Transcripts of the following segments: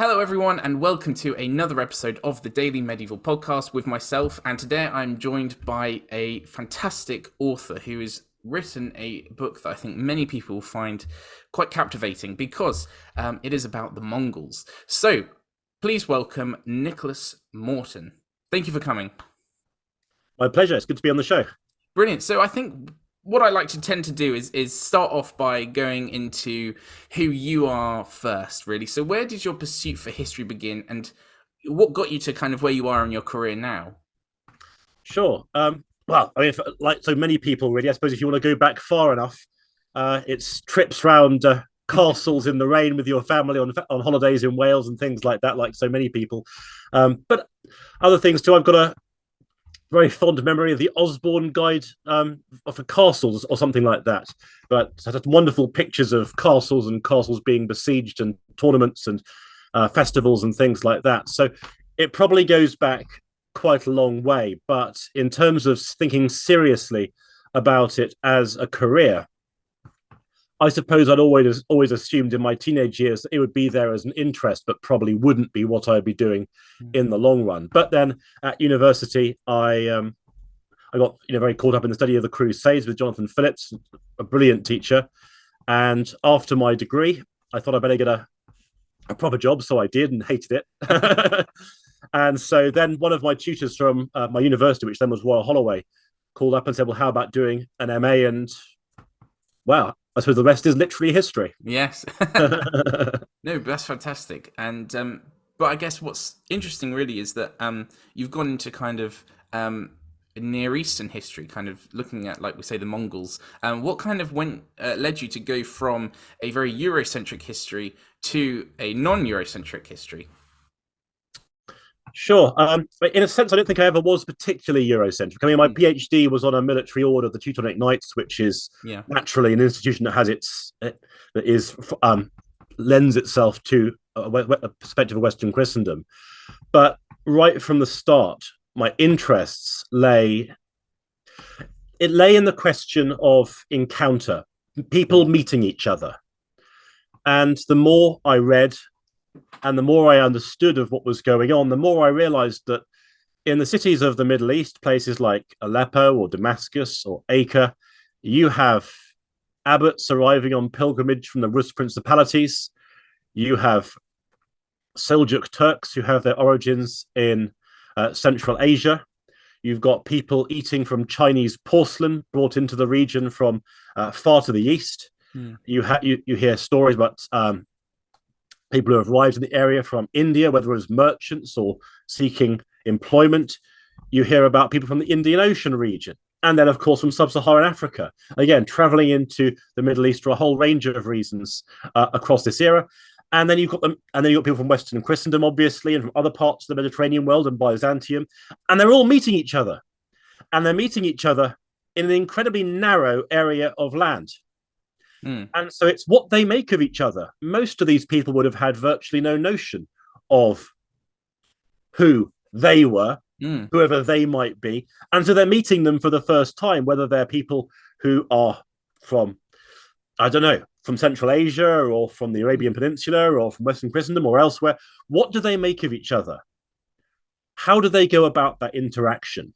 Hello, everyone, and welcome to another episode of the Daily Medieval Podcast with myself. And today I'm joined by a fantastic author who has written a book that I think many people find quite captivating because it is about the Mongols. So please welcome Nicholas Morton. Thank you for coming. My pleasure. It's good to be on the show. Brilliant. So I think what I like to tend to do is start off by going into who you are first, really. So where did your pursuit for history begin, and what got you to kind of where you are in your career now? Sure. Well, I mean, like so many people, really, I suppose if you want to go back far enough, it's trips round castles in the rain with your family on holidays in Wales and things like that, like so many people. But other things too. I've got a very fond memory of the Osborne Guide for castles or something like that. But it had wonderful pictures of castles and castles being besieged and tournaments and festivals and things like that. So it probably goes back quite a long way. But in terms of thinking seriously about it as a career, I suppose I'd always assumed in my teenage years that it would be there as an interest, but probably wouldn't be what I'd be doing in the long run. But then at university, I got very caught up in the study of the Crusades with Jonathan Phillips, a brilliant teacher. And after my degree, I thought I better get a proper job, so I did and hated it. And so then one of my tutors from my university, which then was Royal Holloway, called up and said, "Well, how about doing an MA?" And well, I suppose the rest is literally history. Yes. No, that's fantastic. And but I guess what's interesting really is that you've gone into kind of Near Eastern history, kind of looking at, like we say, the Mongols. What kind of led you to go from a very Eurocentric history to a non-Eurocentric history? Sure. In a sense, I don't think I ever was particularly Eurocentric. I mean, my PhD was on a military order, the Teutonic Knights, which is naturally an institution that has lends itself to a perspective of Western Christendom. But right from the start, my interests lay in the question of encounter, people meeting each other. And the more I read and the more I understood of what was going on, the more I realized that in the cities of the Middle East, places like Aleppo or Damascus or Acre, you have abbots arriving on pilgrimage from the Rus principalities. You have Seljuk Turks who have their origins in Central Asia. You've got people eating from Chinese porcelain brought into the region from far to the east. You hear stories about people who have arrived in the area from India, whether it was merchants or seeking employment. You hear about people from the Indian Ocean region. And then, of course, from sub-Saharan Africa, again, traveling into the Middle East for a whole range of reasons across this era. And then you've got people from Western Christendom, obviously, and from other parts of the Mediterranean world and Byzantium. And they're all meeting each other. And they're meeting each other in an incredibly narrow area of land. And so it's what they make of each other. Most of these people would have had virtually no notion of who they were, whoever they might be. And so they're meeting them for the first time, whether they're people who are from, I don't know, from Central Asia or from the Arabian Peninsula or from Western Christendom or elsewhere. What do they make of each other? How do they go about that interaction?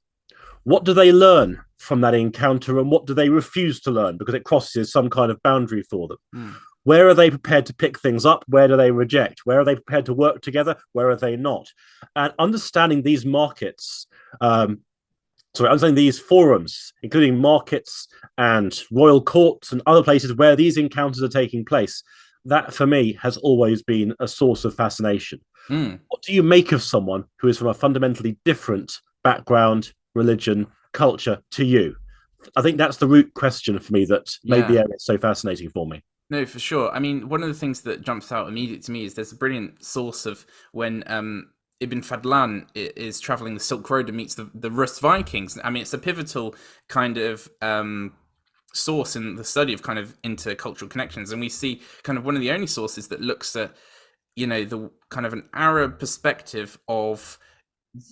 What do they learn from that encounter, and what do they refuse to learn because it crosses some kind of boundary for them? Where are they prepared to pick things up? Where do they reject? Where are they prepared to work together? Where are they not? And understanding these understanding these forums, including markets and royal courts and other places where these encounters are taking place, that for me has always been a source of fascination. What do you make of someone who is from a fundamentally different background, religion, culture to you? I think that's the root question for me that made the area so fascinating for me. No, for sure. I mean, one of the things that jumps out immediately to me is there's a brilliant source of when Ibn Fadlan is traveling the Silk Road and meets the Rus Vikings. I mean, it's a pivotal kind of source in the study of kind of intercultural connections. And we see kind of one of the only sources that looks at, the kind of an Arab perspective of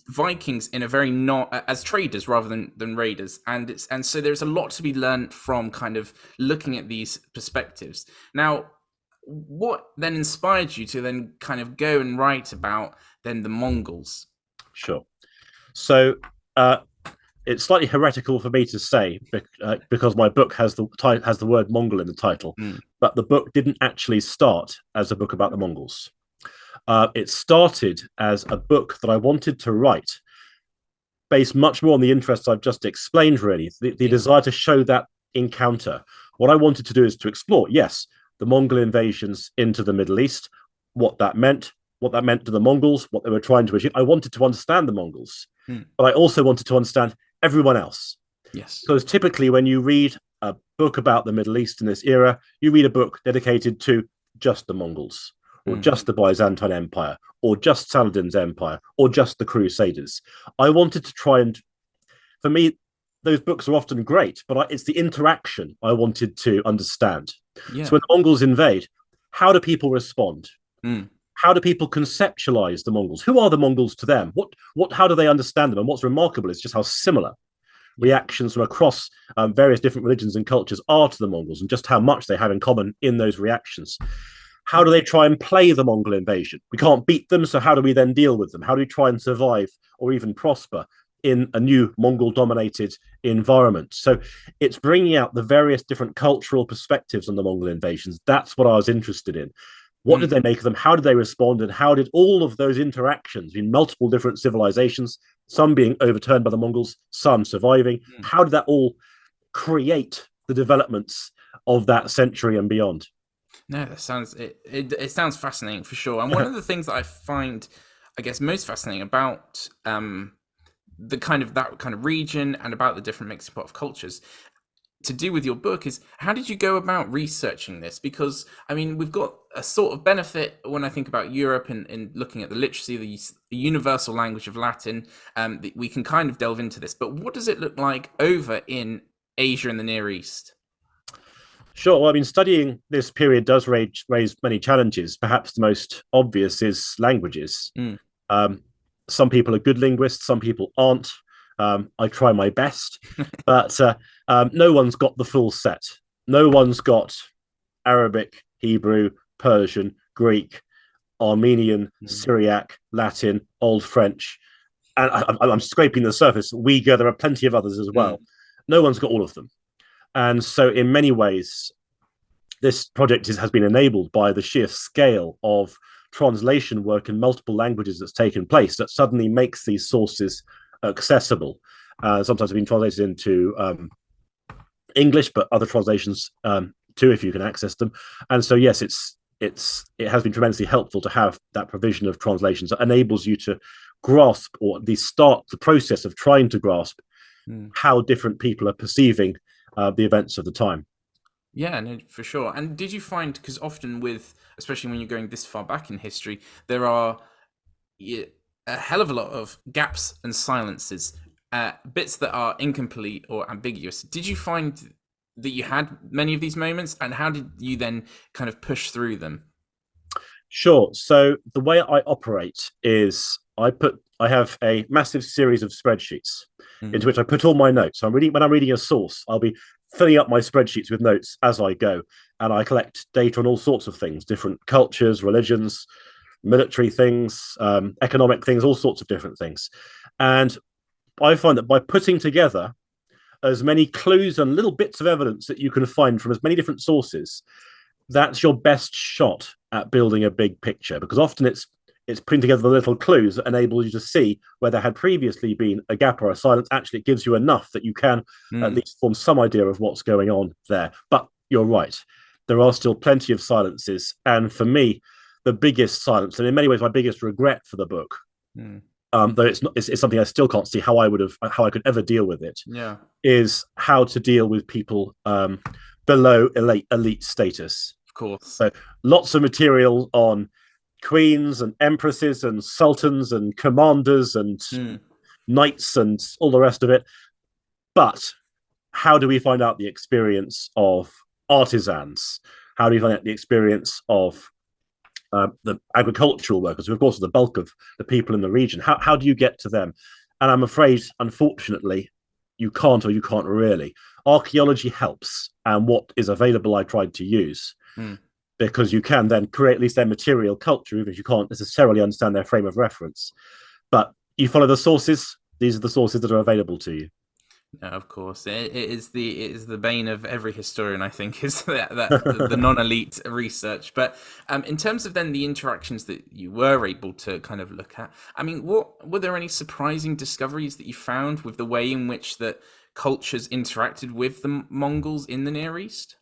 Vikings in a very not as traders rather than raiders, and so there's a lot to be learned from kind of looking at these perspectives. Now, what then inspired you to then kind of go and write about then the Mongols? Sure. So uh, it's slightly heretical for me to say because my book has the word Mongol in the title, Mm, but the book didn't actually start as a book about the Mongols. It started as a book that I wanted to write based much more on the interests I've just explained, really, the yeah. desire to show that encounter. What I wanted to do is to explore, yes, the Mongol invasions into the Middle East, what that meant to the Mongols, what they were trying to achieve. I wanted to understand the Mongols, Mm, but I also wanted to understand everyone else. yes. Because typically, when you read a book about the Middle East in this era, you read a book dedicated to just the Mongols, or Mm, just the Byzantine Empire, or just Saladin's Empire, or just the Crusaders. I wanted to try and, for me, those books are often great, but it's the interaction I wanted to understand. So yeah. when the Mongols invade, how do people respond? Mm, How do people conceptualize the Mongols? Who are the Mongols to them? How do they understand them? And what's remarkable is just how similar yeah. reactions from across various different religions and cultures are to the Mongols, and just how much they have in common in those reactions. How do they try and play the Mongol invasion? We can't beat them, so how do we then deal with them? How do we try and survive or even prosper in a new Mongol dominated environment? So it's bringing out the various different cultural perspectives on the Mongol invasions. That's what I was interested in. What did Mm, they make of them? How did they respond? And how did all of those interactions in multiple different civilizations, some being overturned by the Mongols, some surviving, mm. how did that all create the developments of that century and beyond? No, that sounds it sounds fascinating for sure. And one of the things that I find, I guess, most fascinating about the kind of that kind of region and about the different mixing pot of cultures to do with your book is how did you go about researching this? Because I mean, we've got a sort of benefit when I think about Europe and looking at the literacy, the universal language of Latin. We can kind of delve into this, but what does it look like over in Asia and the Near East? Sure. Well, I mean, studying this period does raise many challenges. Perhaps the most obvious is languages. Mm, Um, some people are good linguists, some people aren't. I try my best, but no one's got the full set. No one's got Arabic, Hebrew, Persian, Greek, Armenian, mm, Syriac, Latin, Old French, and I'm scraping the surface. Uyghur, there are plenty of others as mm, well. No one's got all of them. And so, in many ways, this project has been enabled by the sheer scale of translation work in multiple languages that's taken place that suddenly makes these sources accessible. Sometimes have been translated into English, but other translations too, if you can access them. And so, yes, it has been tremendously helpful to have that provision of translations that enables you to grasp or at least start the process of trying to grasp mm. how different people are perceiving the events of the time. Yeah, no, for sure. And did you find, because often with, especially when you're going this far back in history, there are a hell of a lot of gaps and silences, bits that are incomplete or ambiguous. Did you find that you had many of these moments, and how did you then kind of push through them? Sure. So the way I operate is I have a massive series of spreadsheets Mm, into which I put all my notes. So I'm reading when I'm reading a source, I'll be filling up my spreadsheets with notes as I go, and I collect data on all sorts of things, different cultures, religions, military things, economic things, all sorts of different things. And I find that by putting together as many clues and little bits of evidence that you can find from as many different sources, that's your best shot at building a big picture, because often it's putting together the little clues that enable you to see where there had previously been a gap or a silence. Actually, it gives you enough that you can at mm, least form some idea of what's going on there. But you're right, there are still plenty of silences, and for me, the biggest silence, and in many ways my biggest regret for the book, mm. though it's something I still can't see how I could ever deal with it, Yeah, is how to deal with people below elite status. of course. So lots of material on queens and empresses and sultans and commanders and Mm, knights and all the rest of it. But how do we find out the experience of artisans? How do we find out the experience of the agricultural workers, who of course are the bulk of the people in the region? How do you get to them? And I'm afraid, unfortunately, you can't, or you can't really. Archaeology helps, and what is available I tried to use. mm. because you can then create at least their material culture, even if you can't necessarily understand their frame of reference. But you follow the sources. These are the sources that are available to you. No, of course, it is the bane of every historian, I think, is that the non-elite research. But in terms of then the interactions that you were able to kind of look at, I mean, what were there any surprising discoveries that you found with the way in which that cultures interacted with the Mongols in the Near East?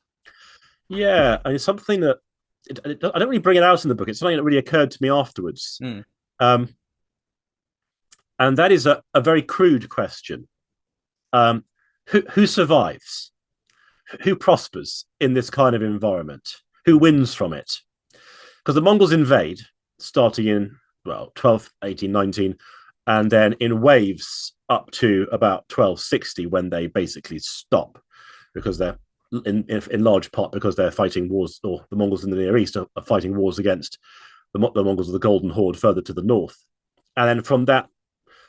Yeah, and it's something that I don't really bring it out in the book. It's something that really occurred to me afterwards, Mm. um, and that is a very crude question. Um, who survives? Who prospers in this kind of environment? Who wins from it? Because the Mongols invade starting in, well, 12, 18, 19, and then in waves up to about 1260 when they basically stop because they're in large part because they're fighting wars, or the Mongols in the Near East are fighting wars against the Mongols of the Golden Horde further to the north. And then from that,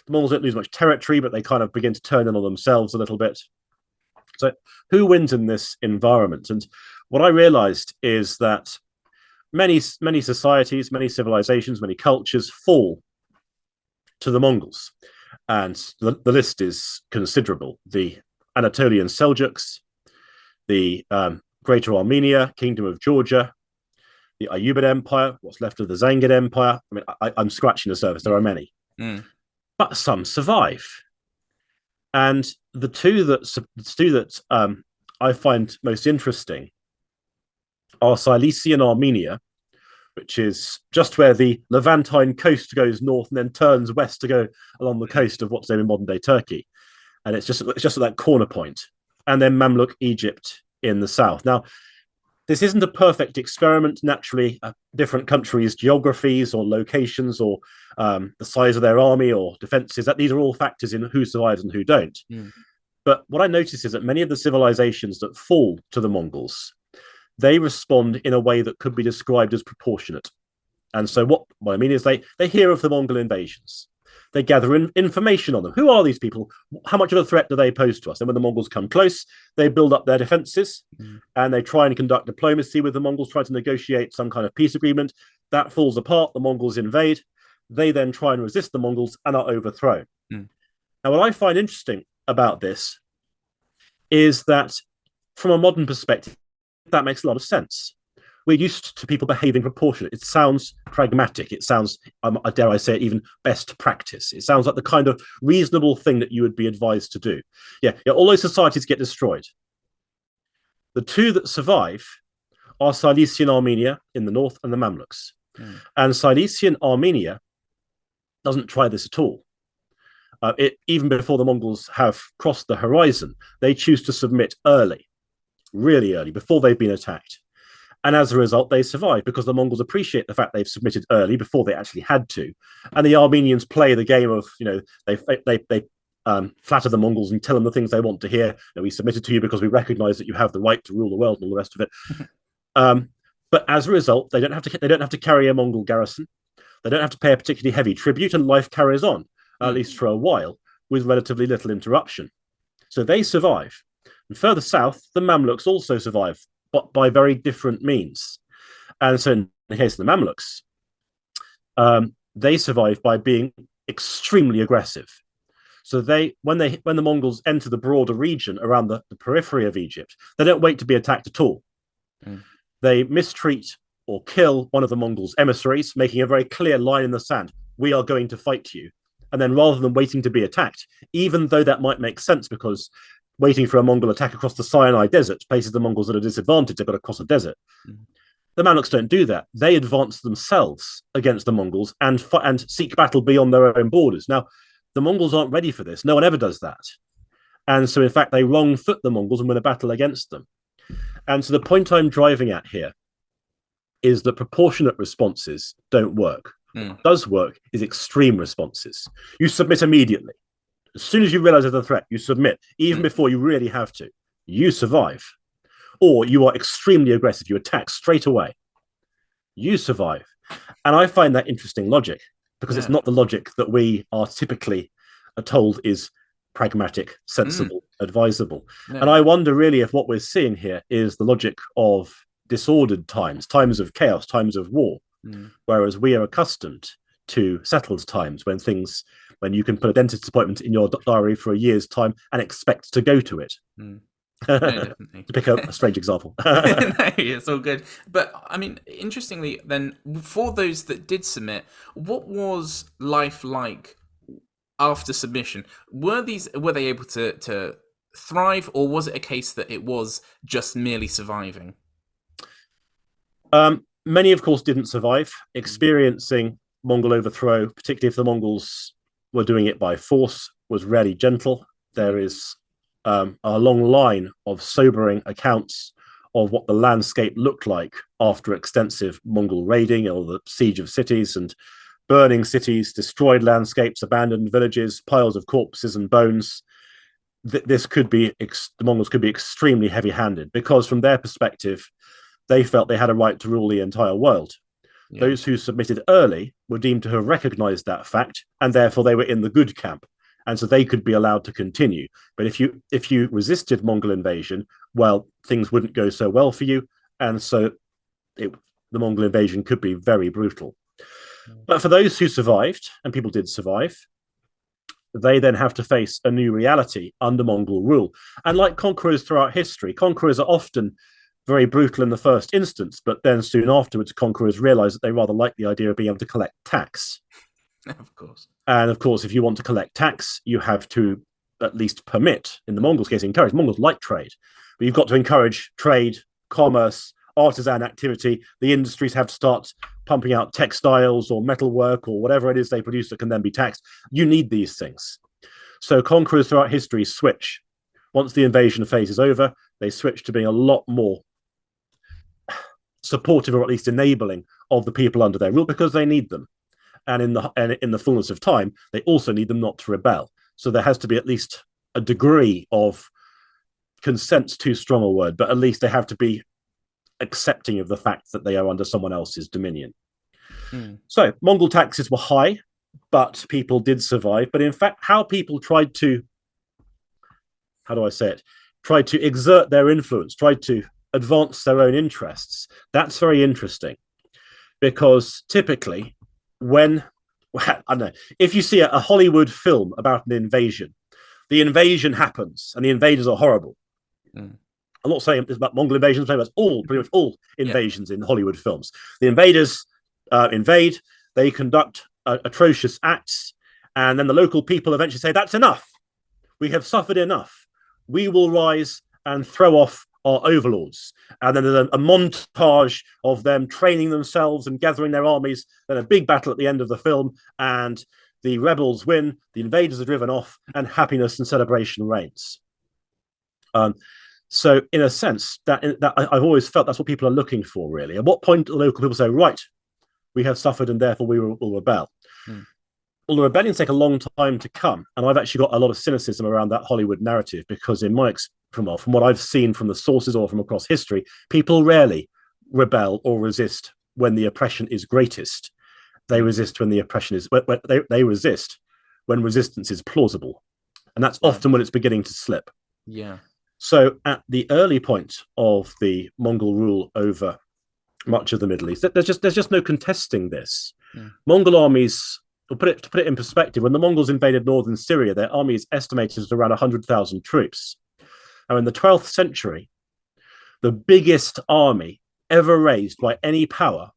the Mongols don't lose much territory, but they kind of begin to turn in on themselves a little bit. So who wins in this environment? And what I realized is that many societies, many civilizations, many cultures fall to the Mongols. And the list is considerable. The Anatolian Seljuks, the Greater Armenia, Kingdom of Georgia, the Ayyubid Empire, what's left of the Zangid Empire. I mean, I'm scratching the surface. There are many, but some survive. And the two that I find most interesting are Cilician Armenia, which is just where the Levantine coast goes north and then turns west to go along the coast of what's in modern day Turkey, and it's just at that corner point. And then Mamluk Egypt in the south. Now, this isn't a perfect experiment. Naturally, different countries' geographies or locations or the size of their army or defenses, that these are all factors in who survives and who don't. Mm. But what I notice is that many of the civilizations that fall to the Mongols, they respond in a way that could be described as proportionate. And so what I mean is they hear of the Mongol invasions. They gather information on them. Who are these people? How much of a threat do they pose to us? And when the Mongols come close, they build up their defenses and they try and conduct diplomacy with the Mongols, try to negotiate some kind of peace agreement. That falls apart. The Mongols invade. They then try and resist the Mongols and are overthrown. Mm. Now, what I find interesting about this is that from a modern perspective, that makes a lot of sense. We're used to people behaving proportionate. It sounds pragmatic. It sounds, dare I say it, even best practice. It sounds like the kind of reasonable thing that you would be advised to do. Yeah, all those societies get destroyed. The two that survive are Cilician Armenia in the north and the Mamluks. Mm. And Cilician Armenia doesn't try this at all. Even before the Mongols have crossed the horizon, they choose to submit early, really early, before they've been attacked. And as a result, they survive because the Mongols appreciate the fact they've submitted early before they actually had to. And the Armenians play the game of, they flatter the Mongols and tell them the things they want to hear. We submitted to you because we recognize that you have the right to rule the world and all the rest of it. But as a result, they don't have to carry a Mongol garrison. They don't have to pay a particularly heavy tribute, and life carries on, at least for a while, with relatively little interruption. So they survive. And further south, the Mamluks also survive, but by very different means. And so in the case of the Mamluks, they survive by being extremely aggressive. So when the Mongols enter the broader region around the periphery of Egypt, they don't wait to be attacked at all. Mm. They mistreat or kill one of the Mongols' emissaries, making a very clear line in the sand. We are going to fight you. And then rather than waiting to be attacked, even though that might make sense because waiting for a Mongol attack across the Sinai Desert places the Mongols at a disadvantage. They've got to cross a desert. Mm. The Mamluks don't do that. They advance themselves against the Mongols and seek battle beyond their own borders. Now, the Mongols aren't ready for this. No one ever does that. And so, in fact, they wrong foot the Mongols and win a battle against them. And so the point I'm driving at here is that proportionate responses don't work. Mm. What does work is extreme responses. You submit immediately. As soon as you realize there's a threat, you submit, even before you really have to. You survive. Or you are extremely aggressive. You attack straight away. You survive. And I find that interesting logic because it's not the logic that we are typically told is pragmatic, sensible, advisable. No. And I wonder really if what we're seeing here is the logic of disordered times, times of chaos, times of war, Mm. whereas we are accustomed to settled times when you can put a dentist appointment in your diary for a year's time and expect to go to it. Mm. No, To definitely. pick a strange example. No, it's all good. But I mean, interestingly, then for those that did submit, what was life like after submission? Were they able to thrive, or was it a case that it was just merely surviving? Many, of course, didn't survive, Mm. experiencing Mongol overthrow, particularly if the Mongols were doing it by force, was rarely gentle. Yeah. There is a long line of sobering accounts of what the landscape looked like after extensive Mongol raiding or the siege of cities and burning cities, destroyed landscapes, abandoned villages, piles of corpses and bones. This could be the Mongols could be extremely heavy-handed because, from their perspective, they felt they had a right to rule the entire world. Yeah. Those who submitted early were deemed to have recognized that fact, and therefore they were in the good camp, and so they could be allowed to continue. But if you resisted Mongol invasion, well, things wouldn't go so well for you, and so the Mongol invasion could be very brutal. But for those who survived, and people did survive, they then have to face a new reality under Mongol rule. And like conquerors throughout history, conquerors are often very brutal in the first instance, but then soon afterwards, conquerors realize that they rather like the idea of being able to collect tax. Of course. And of course, if you want to collect tax, you have to at least permit, in the Mongols' case, encourage. Mongols like trade, but you've got to encourage trade, commerce, artisan activity. The industries have to start pumping out textiles or metalwork or whatever it is they produce that can then be taxed. You need these things. So conquerors throughout history switch. Once the invasion phase is over, they switch to being a lot more supportive, or at least enabling, of the people under their rule because they need them. And in the fullness of time, they also need them not to rebel. So there has to be at least a degree of consent's too strong a word, but at least they have to be accepting of the fact that they are under someone else's dominion. Mm. So Mongol taxes were high, but people did survive. But in fact, how people tried to, how do I say it, tried to exert their influence, tried to advance their own interests, that's very interesting. Because typically, when I don't know, if you see a Hollywood film about an invasion, the invasion happens and the invaders are horrible. Mm. I'm not saying it's about Mongol invasions, I'm saying it's pretty much all Yeah. invasions in Hollywood films. The invaders invade, they conduct atrocious acts, and then the local people eventually say, "That's enough. We have suffered enough. We will rise and throw off our overlords." And then there's a montage of them training themselves and gathering their armies, then a big battle at the end of the film, and the rebels win, the invaders are driven off, and happiness and celebration reigns. So in a sense, that I've always felt that's what people are looking for, really. At what point do the local people say, right, we have suffered and therefore we will rebel? Mm. Well, the rebellions take a long time to come, and I've actually got a lot of cynicism around that Hollywood narrative because, from what I've seen from the sources or from across history, people rarely rebel or resist when the oppression is greatest. They resist when the oppression is. They resist when resistance is plausible, and that's often when it's beginning to slip. Yeah. So, at the early point of the Mongol rule over much of the Middle East, there's just no contesting this. Mm. Mongol armies. To put it in perspective, when the Mongols invaded northern Syria, their army is estimated at around 100,000 troops. Now, in the 12th century, the biggest army ever raised by any power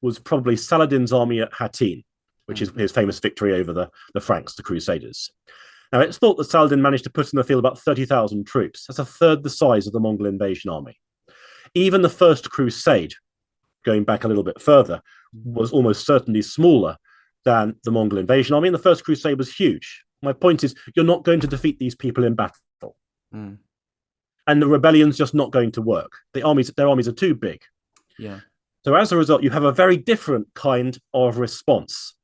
was probably Saladin's army at Hattin, which is his famous victory over the Franks, the Crusaders. Now, it's thought that Saladin managed to put in the field about 30,000 troops. That's a third the size of the Mongol invasion army. Even the First Crusade, going back a little bit further, was almost certainly smaller than the Mongol invasion army, and the First Crusade was huge. My point is, you're not going to defeat these people in battle. Mm. And the rebellion's just not going to work. Their armies are too big. Yeah. So as a result, you have a very different kind of response.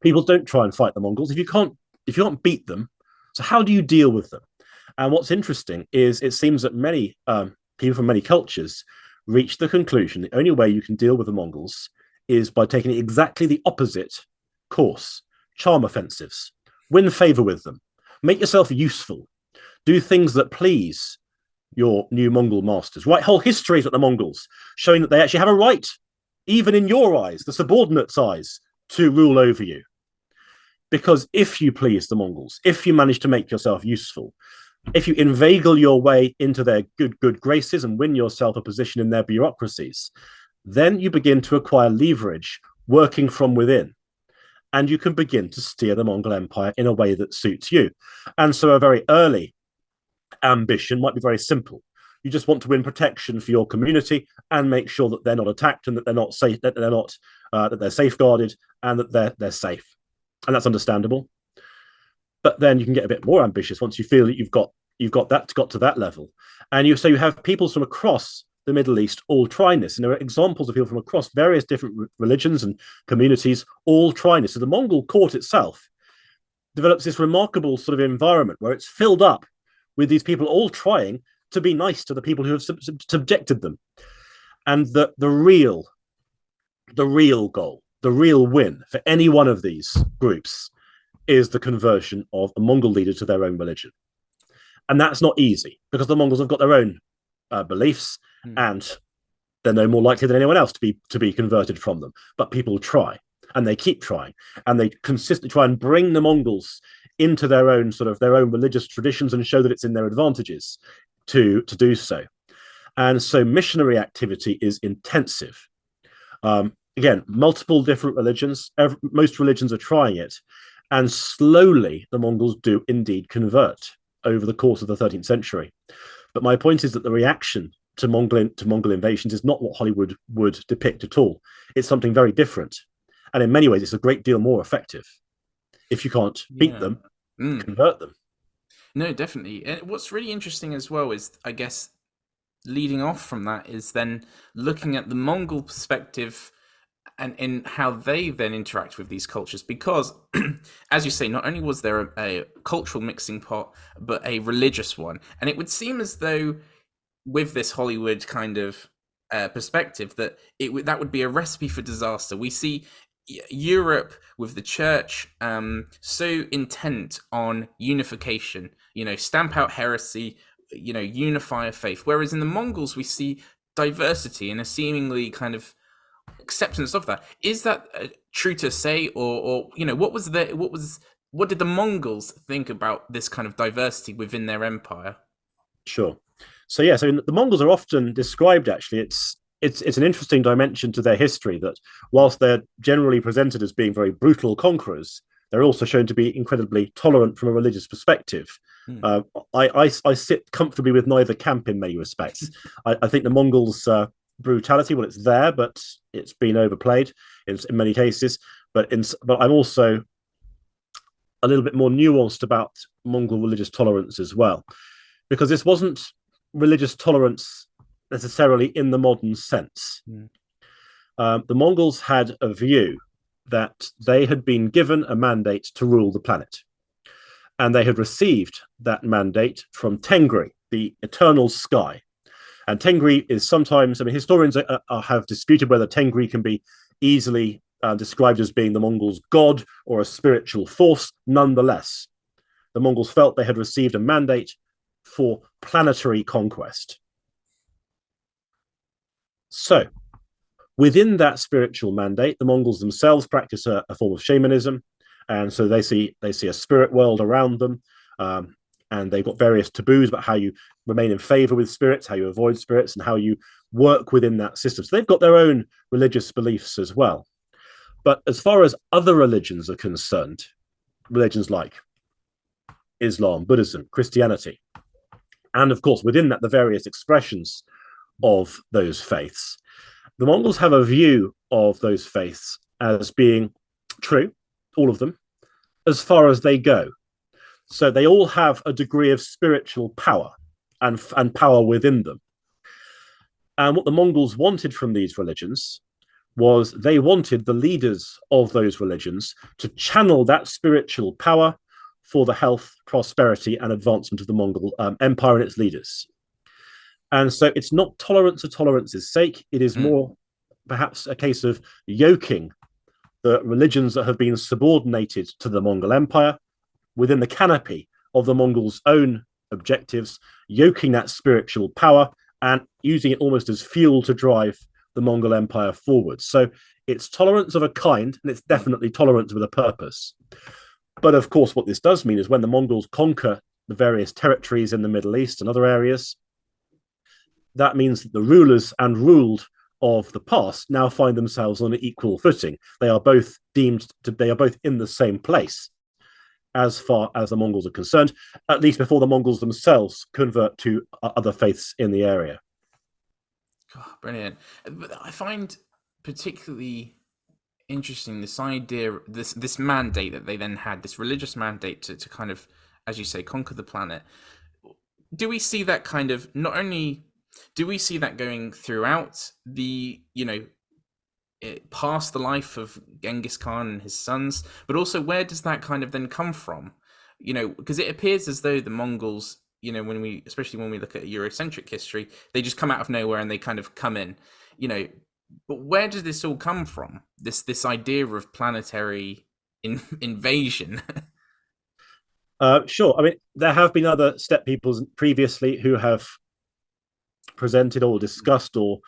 People don't try and fight the Mongols if you can't beat them. So how do you deal with them? And what's interesting is it seems that many people from many cultures reach the conclusion the only way you can deal with the Mongols is by taking exactly the opposite course. Charm offensives, win favor with them, make yourself useful, do things that please your new Mongol masters. Write whole histories at the Mongols, showing that they actually have a right, even in your eyes, the subordinates' eyes, to rule over you. Because if you please the Mongols, if you manage to make yourself useful, if you inveigle your way into their good graces and win yourself a position in their bureaucracies, then you begin to acquire leverage working from within. And you can begin to steer the Mongol Empire in a way that suits you. And so a very early ambition might be very simple. You just want to win protection for your community and make sure that they're not attacked and that they're not safe, that they're safeguarded and that they're safe. And that's understandable. But then you can get a bit more ambitious once you feel that you've got to that level. And you have peoples from across the Middle East all trying this. And there are examples of people from across various different religions and communities all trying this. So the Mongol court itself develops this remarkable sort of environment where it's filled up with these people all trying to be nice to the people who have subjected them. And the real goal, the real win for any one of these groups is the conversion of a Mongol leader to their own religion. And that's not easy because the Mongols have got their own beliefs and they're no more likely than anyone else to be converted from them. But people try and they keep trying and they consistently try and bring the Mongols into their own religious traditions and show that it's in their advantages to do so. And so missionary activity is intensive. Again, multiple different religions. Most religions are trying it. And slowly the Mongols do indeed convert over the course of the 13th century. But my point is that the reaction to Mongol invasions is not what Hollywood would depict at all. It's something very different. And in many ways, it's a great deal more effective. If you can't beat them, convert them. No, definitely. And what's really interesting as well is, I guess, leading off from that is then looking at the Mongol perspective and in how they then interact with these cultures. Because, as you say, not only was there a cultural mixing pot, but a religious one. And it would seem as though with this Hollywood kind of perspective that that would be a recipe for disaster. We see Europe with the church so intent on unification, stamp out heresy, unify a faith. Whereas in the Mongols, we see diversity and a seemingly kind of acceptance of that. Is that true to say, or what did the Mongols think about this kind of diversity within their empire? Sure. So the Mongols are often described, actually, it's an interesting dimension to their history that whilst they're generally presented as being very brutal conquerors, they're also shown to be incredibly tolerant from a religious perspective. I sit comfortably with neither camp in many respects. I think the Mongols' brutality, well, it's there, but it's been overplayed in many cases. But I'm also a little bit more nuanced about Mongol religious tolerance as well, because this wasn't religious tolerance necessarily in the modern sense. The Mongols had a view that they had been given a mandate to rule the planet. And they had received that mandate from Tengri, the eternal sky. And Tengri is sometimes, historians have disputed whether Tengri can be easily described as being the Mongols' god or a spiritual force. Nonetheless, the Mongols felt they had received a mandate for planetary conquest. So, within that spiritual mandate, the Mongols themselves practice a form of shamanism, and so they see a spirit world around them, and they've got various taboos about how you remain in favor with spirits, how you avoid spirits, and how you work within that system. So they've got their own religious beliefs as well. But as far as other religions are concerned, religions like Islam, Buddhism, Christianity, and of course within that the various expressions of those faiths, the Mongols have a view of those faiths as being true, all of them, as far as they go. So they all have a degree of spiritual power and power within them. And what the Mongols wanted from these religions was they wanted the leaders of those religions to channel that spiritual power for the health, prosperity, and advancement of the Mongol Empire and its leaders. And so it's not tolerance for tolerance's sake. It is more perhaps a case of yoking the religions that have been subordinated to the Mongol Empire within the canopy of the Mongols' own objectives, yoking that spiritual power and using it almost as fuel to drive the Mongol Empire forward. So it's tolerance of a kind, and it's definitely tolerance with a purpose. But of course, what this does mean is when the Mongols conquer the various territories in the Middle East and other areas, that means that the rulers and ruled of the past now find themselves on an equal footing. They are both they are both in the same place as far as the Mongols are concerned, at least before the Mongols themselves convert to other faiths in the area. Oh, brilliant. But I find particularly interesting this idea, this mandate that they then had, this religious mandate to kind of, as you say, conquer the planet. Do we see that kind of, not only do we see that going throughout the, past the life of Genghis Khan and his sons, but also where does that kind of then come from? Because it appears as though the Mongols, especially when we look at Eurocentric history, they just come out of nowhere and they kind of come in, but where does this all come from? This idea of planetary invasion? Sure. I mean, there have been other steppe peoples previously who have presented or discussed or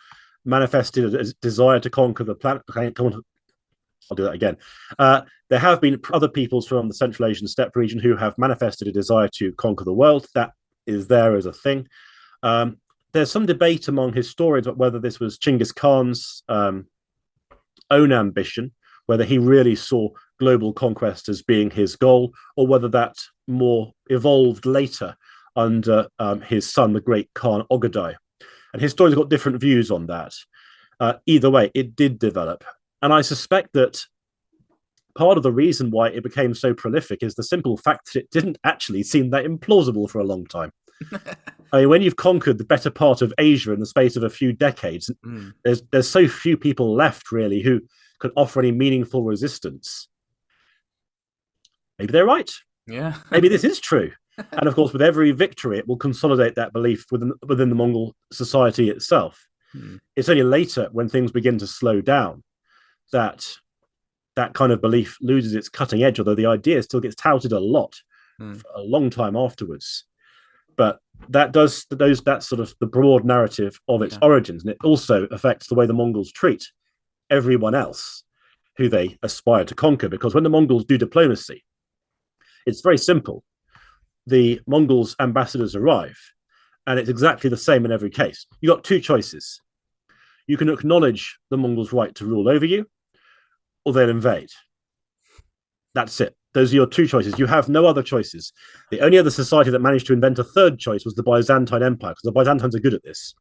manifested a desire to conquer the planet. I'll do that again. There have been other peoples from the Central Asian steppe region who have manifested a desire to conquer the world. That is there as a thing. There's some debate among historians about whether this was Genghis Khan's own ambition, whether he really saw global conquest as being his goal, or whether that more evolved later under his son, the great Khan Ogadai. And historians have got different views on that. Either way, it did develop. And I suspect that part of the reason why it became so prolific is the simple fact that it didn't actually seem that implausible for a long time. I mean, when you've conquered the better part of Asia in the space of a few decades, there's so few people left really who could offer any meaningful resistance. Maybe they're right. Yeah. Maybe this is true. And of course, with every victory, it will consolidate that belief within the Mongol society itself. It's only later, when things begin to slow down, that kind of belief loses its cutting edge, although the idea still gets touted a lot for a long time afterwards. But that's sort of the broad narrative of its origins, and it also affects the way the Mongols treat everyone else who they aspire to conquer. Because when the Mongols do diplomacy, it's very simple. The Mongols' ambassadors arrive, and it's exactly the same in every case. You've got two choices. You can acknowledge the Mongols' right to rule over you, or they'll invade. That's it. Those are your two choices. You have no other choices. The only other society that managed to invent a third choice was the Byzantine Empire, because the Byzantines are good at this.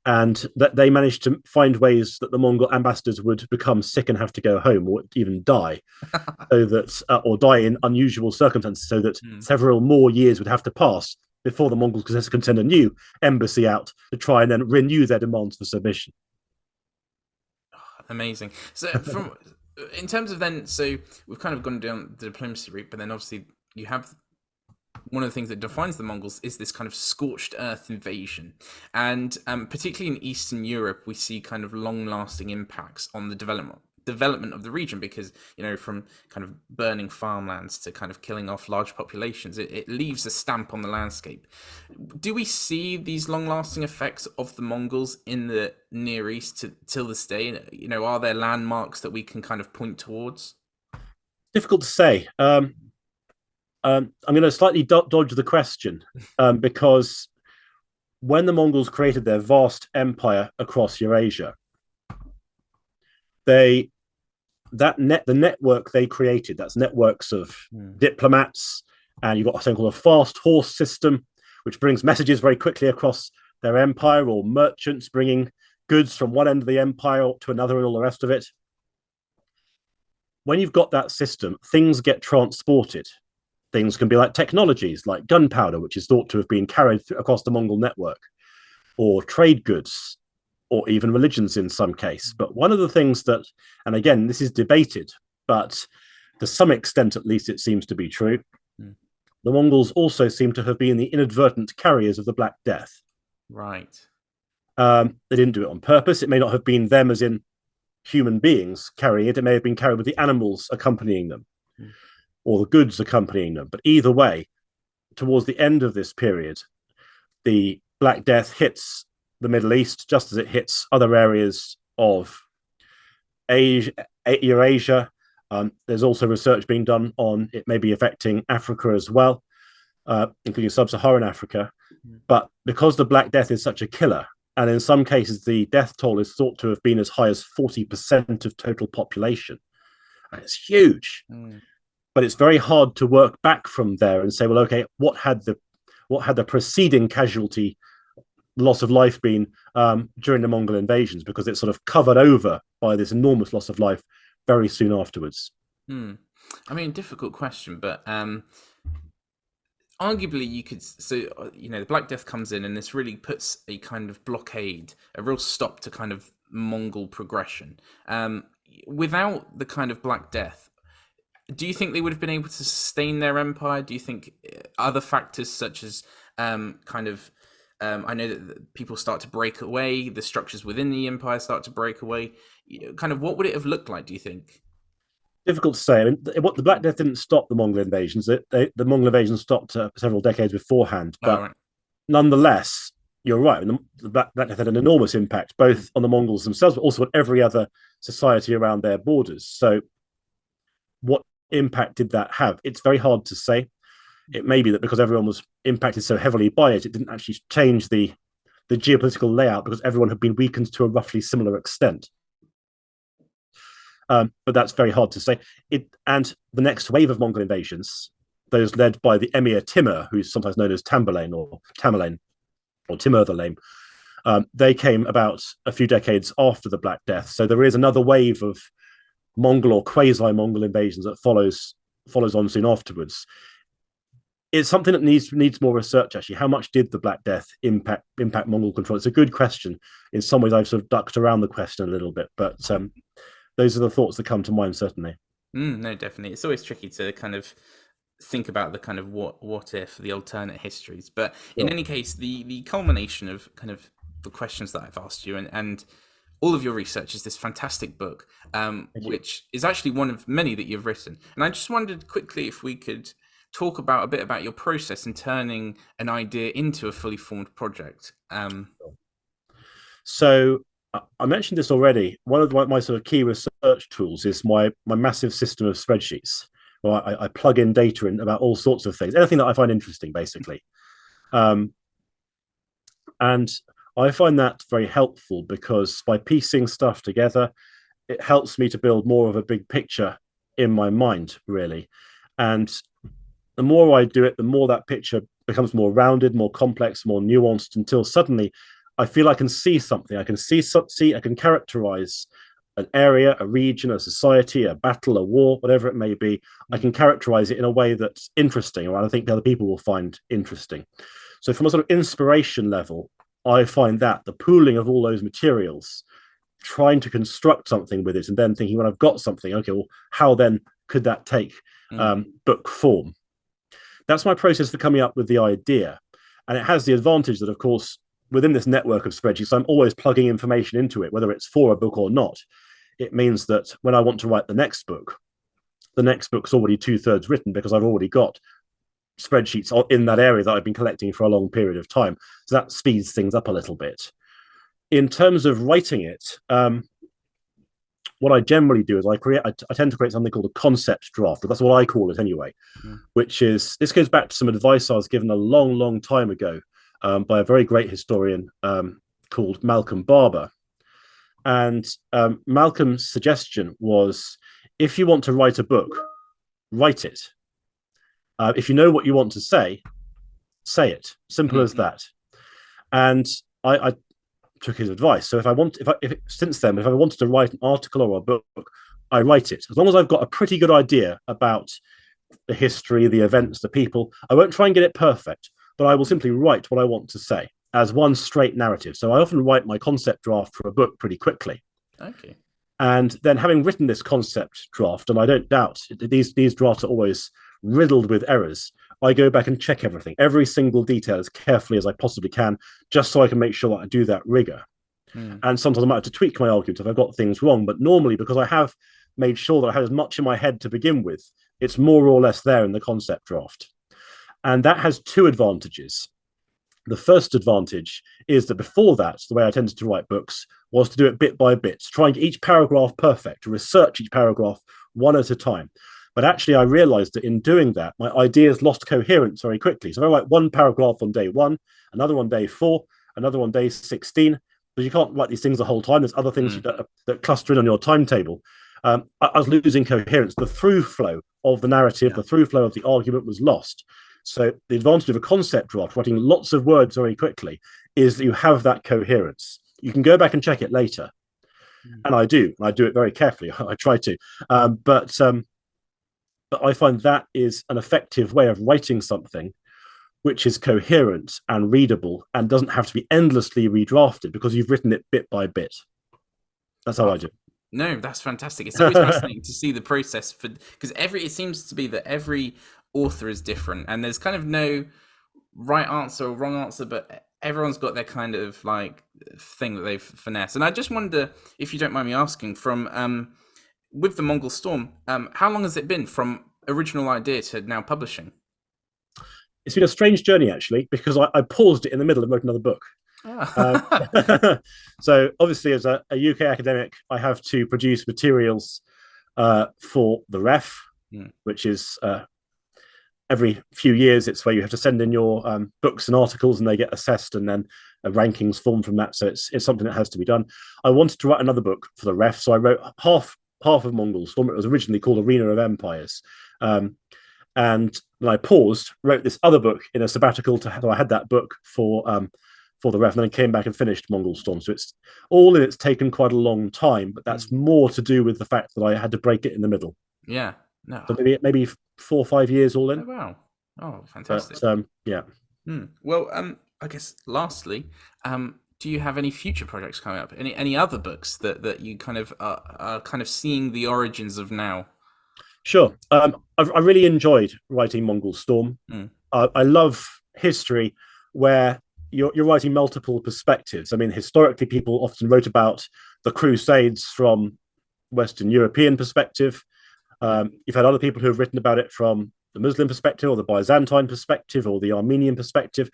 And that they managed to find ways that the Mongol ambassadors would become sick and have to go home, or even die, so that or die in unusual circumstances, so that several more years would have to pass before the Mongols could send a new embassy out to try and then renew their demands for submission. Amazing. So in terms of then, so we've kind of gone down the diplomacy route, but then obviously you have one of the things that defines the Mongols is this kind of scorched earth invasion. And particularly in Eastern Europe, we see kind of long-lasting impacts on the development of the region, because, from kind of burning farmlands to kind of killing off large populations, it leaves a stamp on the landscape. Do we see these long-lasting effects of the Mongols in the Near East till this day? Are there landmarks that we can kind of point towards? Difficult to say. I'm going to slightly dodge the question because when the Mongols created their vast empire across Eurasia, the network they created, that's networks of diplomats, and you've got something called a fast horse system, which brings messages very quickly across their empire, or merchants bringing goods from one end of the empire to another and all the rest of it. When you've got that system, things get transported. Things can be like technologies, like gunpowder, which is thought to have been carried across the Mongol network, or trade goods, or even religions in some case. But one of the things that, and again, this is debated, but to some extent at least it seems to be true, the Mongols also seem to have been the inadvertent carriers of the Black Death. Right. They didn't do it on purpose. It may not have been them as in human beings carrying it. It may have been carried with the animals accompanying them, or the goods accompanying them. But either way, towards the end of this period, the Black Death hits the Middle East just as it hits other areas of Asia, Eurasia. There's also research being done on it may be affecting Africa as well, including sub-Saharan Africa. But because the Black Death is such a killer, and in some cases the death toll is thought to have been as high as 40% of total population, and it's huge. But it's very hard to work back from there and say, well, okay, what had the preceding casualty loss of life been during the Mongol invasions, because it's sort of covered over by this enormous loss of life very soon afterwards. I mean, difficult question, but arguably you could. So the Black Death comes in, and this really puts a kind of blockade, a real stop to kind of Mongol progression. Without the kind of Black Death, do you think they would have been able to sustain their empire? Do you think other factors such as I know that people start to break away, the structures within the empire start to break away. Kind of what would it have looked like, do you think? Difficult to say. I mean, what the Black Death didn't stop the Mongol invasions. The Mongol invasions stopped several decades beforehand. But right. Nonetheless, you're right. The Black Death had an enormous impact, both on the Mongols themselves, but also on every other society around their borders. So what impact did that have? It's very hard to say. It may be that because everyone was impacted so heavily by it, it didn't actually change the geopolitical layout because everyone had been weakened to a roughly similar extent. But that's very hard to say. And the next wave of Mongol invasions, those led by the Emir Timur, who's sometimes known as Tamerlane or Timur the Lame, they came about a few decades after the Black Death. So there is another wave of Mongol or quasi-Mongol invasions that follows on soon afterwards. It's something that needs more research, actually. How much did the Black Death impact Mongol control? It's a good question. In some ways, I've sort of ducked around the question a little bit, but those are the thoughts that come to mind, certainly. No, definitely. It's always tricky to kind of think about the kind of what if, the alternate histories. But in any case, the culmination of kind of the questions that I've asked you and all of your research is this fantastic book, which is actually one of many that you've written. And I just wondered quickly if we could talk a bit about your process in turning an idea into a fully formed project. So I mentioned this already. One of my sort of key research tools is my massive system of spreadsheets. Well, I plug in data in about all sorts of things, anything that I find interesting, basically. And I find that very helpful because by piecing stuff together, it helps me to build more of a big picture in my mind, really. And the more I do it, the more that picture becomes more rounded, more complex, more nuanced, until suddenly I feel I can see something. I can characterize an area, a region, a society, a battle, a war, whatever it may be. I can characterize it in a way that's interesting, or I think other people will find interesting. So from a sort of inspiration level, I find that the pooling of all those materials, trying to construct something with it, and then thinking, when I've got something, okay, well, how then could that take book form? That's my process for coming up with the idea. And it has the advantage that, of course, within this network of spreadsheets, I'm always plugging information into it, whether it's for a book or not. It means that when I want to write the next book's already 2/3 written because I've already got spreadsheets in that area that I've been collecting for a long period of time. So that speeds things up a little bit. In terms of writing it, what I generally do is I tend to create something called a concept draft. That's what I call it anyway, which is, this goes back to some advice I was given a long, long time ago by a very great historian called Malcolm Barber. And Malcolm's suggestion was, if you want to write a book, write it. If you know what you want to say it. Simple as that. And I took his advice. So if I wanted to write an article or a book, I write it. As long as I've got a pretty good idea about the history, the events, the people, I won't try and get it perfect, but I will simply write what I want to say as one straight narrative. So I often write my concept draft for a book pretty quickly. Okay. And then, having written this concept draft, and I don't doubt these drafts are always riddled with errors, I go back and check every single detail as carefully as I possibly can, just so I can make sure that I do that rigor. And sometimes I might have to tweak my argument if I've got things wrong, but normally, because I have made sure that I had as much in my head to begin with, it's more or less there in the concept draft. And that has two advantages. The first advantage is that before that, the way I tended to write books was to do it bit by bit, to try and get each paragraph perfect, to research each paragraph one at a time. But actually, I realized that in doing that, my ideas lost coherence very quickly. So I write one paragraph on day one, another on day four, another on day 16. But you can't write these things the whole time. There's other things that cluster in on your timetable. I was losing coherence. The through flow of the narrative, the through flow of the argument was lost. So the advantage of a concept draft, writing lots of words very quickly, is that you have that coherence. You can go back and check it later, and I do. I do it very carefully. I try to, but I find that is an effective way of writing something which is coherent and readable and doesn't have to be endlessly redrafted because you've written it bit by bit. That's how I do. No, that's fantastic. It's always fascinating to see the process because it seems to be that every author is different and there's kind of no right answer or wrong answer, but everyone's got their kind of like thing that they've finessed. And I just wonder, if you don't mind me asking, from with the Mongol Storm, how long has it been from original idea to now publishing? It's been a strange journey actually, because I paused it in the middle and wrote another book. So obviously, as a UK academic, I have to produce materials for the ref, which is every few years. It's where you have to send in your books and articles, and they get assessed, and then rankings form from that. So it's something that has to be done. I wanted to write another book for the ref, so I wrote half of Mongol Storm. It was originally called Arena of Empires. And then I paused, wrote this other book in a sabbatical so I had that book for the ref, and then came back and finished Mongol Storm. So it's all in. It's taken quite a long time, but that's more to do with the fact that I had to break it in the middle. Yeah, no. So maybe 4 or 5 years all in. Oh, wow. Oh, fantastic. But, yeah. Well, I guess lastly, do you have any future projects coming up? Any other books that you kind of are kind of seeing the origins of now? Sure. I really enjoyed writing Mongol Storm. I love history where you're writing multiple perspectives. I mean, historically, people often wrote about the Crusades from Western European perspective. You've had other people who have written about it from the Muslim perspective or the Byzantine perspective or the Armenian perspective.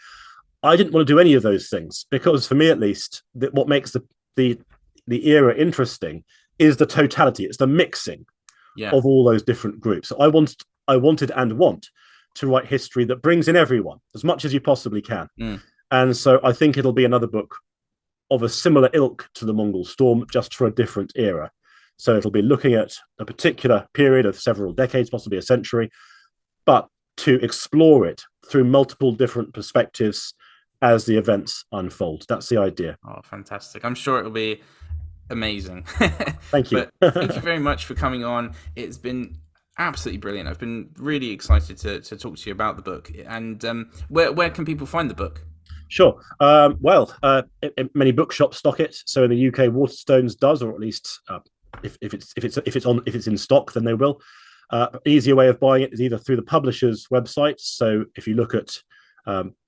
I didn't want to do any of those things because, for me at least, what makes the era interesting is the totality. It's the mixing of all those different groups. So I wanted and want to write history that brings in everyone as much as you possibly can. And so I think it'll be another book of a similar ilk to the Mongol Storm, just for a different era. So it'll be looking at a particular period of several decades, possibly a century, but to explore it through multiple different perspectives as the events unfold. That's the idea. Oh, fantastic. I'm sure it'll be amazing. Thank you. But thank you very much for coming on. It's been absolutely brilliant. I've been really excited to talk to you about the book. And where can people find the book? Sure. Many bookshops stock it. So in the UK, Waterstones does, or at least if it's in stock, then they will. Easier way of buying it is either through the publisher's website. So if you look at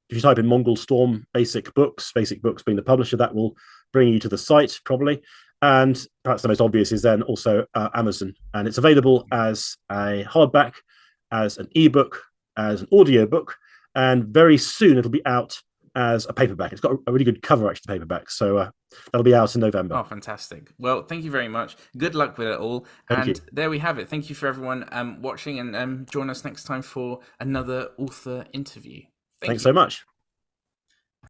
if you type in Mongol Storm basic books being the publisher, that will bring you to the site probably. And perhaps the most obvious is then also Amazon, and it's available as a hardback, as an ebook, as an audiobook, and very soon it'll be out as a paperback. It's got a really good cover, actually, paperback. So that'll be out in November. Oh, fantastic. Well, thank you very much. Good luck with it all. And there we have it. Thank you for everyone watching, and join us next time for another author interview. Thanks so much.